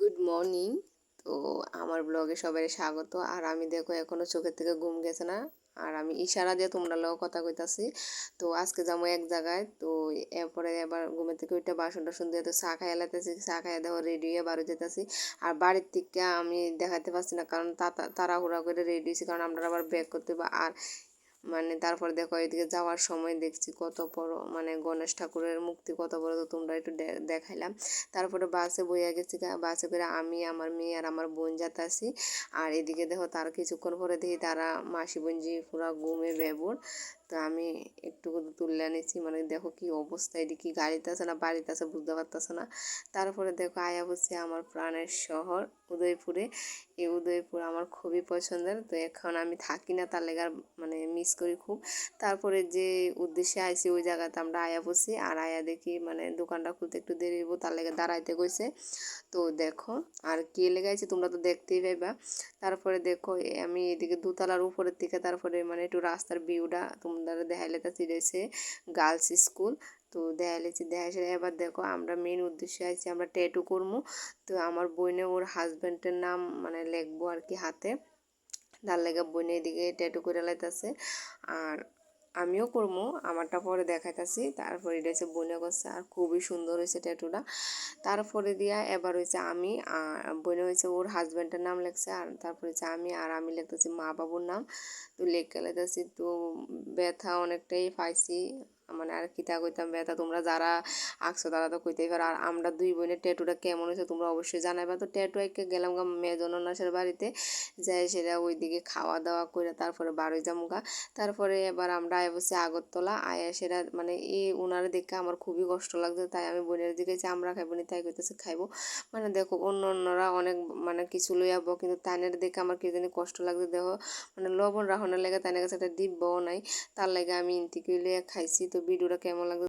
Good morning. তো আমার ব্লগে সবাই স্বাগত। আর আমি দেখো এখনো চোখের থেকে ঘুম গেছে না। আর আমি ইশারা দিয়ে তোমরা লোক কথা কইতাছি। তো আজকে যাবো এক জায়গায়। তো এরপরে এবার ঘুমের থেকে ওইটা বাসন টাসন দিয়ে তো চা খাইয়া লাইতেছি, চা খাইয়া দেওয়া রেডি হয়ে বাড়ি যেতেছি। আর বাড়ির থেকে আমি দেখাতে পারছি না, কারণ তাড়াহুড়া করে রেডি হয়েছি, কারণ আমরা আবার ব্যাক করতে হবে। আর তারপরে দেখো এদিকে যাওয়ার সময় দেখছি কত বড় গণেশ ঠাকুরের মূর্তি কত বড়, তো তোমরা একটু দেখাইলাম। তারপরে বাসে বইয়া গেছি, বাসে করে আমি আমার মেয়ে আর আমার বোন যাতাছি। আর এদিকে দেখো তার কিছুক্ষণ পরে দেখি তারা মাসি বোনজি পুরা ঘুমে বেবুর। তো আমি একটু তুলে নিচ্ছি, দেখো কি অবস্থা, এদিকে গাড়িতে আছে না বাড়িতে আছে বুঝতে পারতেছে না। তারপরে দেখো আয়া বসছে আমার প্রাণের শহর উদয়পুরে। এই উদয়পুর আমার খুবই পছন্দের। তো এখন আমি থাকি না, তার লেগে মিস করি খুব। তারপরে যে উদ্দেশ্যে আইসি ওই জায়গাতে আমরা আয়া বসি, আর আয়া দেখি দোকানটা খুলতে একটু দেরি হইব, তার লেগে দাঁড়াইতে কইছে। তো দেখো আর কে লেগাইছে তোমরা তো দেখতেই পাইবা। তারপরে দেখো আমি এদিকে দোতলার উপরের দিকে, তারপরে একটু রাস্তার ভিউটা তোমরা দেখাইলে তা রয়েছে গার্লস স্কুল। তো দেখাইলেছি, দেখাইছে এবার দেখো আমরা মেন উদ্দেশ্যে আইছি আমরা ট্যাটু করবো। তো আমার বোনে ওর হাজব্যান্ডের নাম লিখবো আর কি হাতে, তার লেগে বোনে এদিকে ট্যাটু করে লাইতেছে। আর আমিও করবো, আমারটা পরে দেখাইতেছি। তারপরে এটা হচ্ছে বোনে করছে, আর খুবই সুন্দর হয়েছে ট্যাটুটা। তারপরে দিয়া এবার হয়েছে আমি, আর বোনে হয়েছে ওর হাজব্যান্ডের নাম লেখছে, আর তারপরে হচ্ছে আমি লিখতেছি মা বাবুর নাম। তো লেখা লাইতেছি। তো ব্যথা অনেকটাই পাইছি, আর কিতা কইতাম ব্যথা, তোমরা যারা আঁকছো তারা তো কইতেই পারো। আর আমরা দুই বোনের ট্যাটুটা কেমন হয়েছে তোমরা অবশ্যই জানাবা। তো ট্যাটু একে গেলাম গা মেজননাসের বাড়িতে, যাই সেটা ওইদিকে খাওয়া দাওয়া করে তারপরে বারোই জামুগা। তারপরে এবার আমরা আয় বসে আগরতলা আয়া সেটা এই উনারে দেখে আমার খুবই কষ্ট লাগছে, তাই আমি বোনের দিকে আমরা খাইবো নি, তাই কইতেছে খাইবো। দেখো অন্যরা অনেক কিছু লই যাবো, কিন্তু তাইনের দেখে আমার কি জানি কষ্ট লাগছে। দেখো লবণ রাখনের লেগে তাইনের কাছে একটা ডিব্বাও নাই, তার লেগে আমি ইন্টিকে লিয়ে খাইছি। তো ভিডিওটা কেমন লাগছে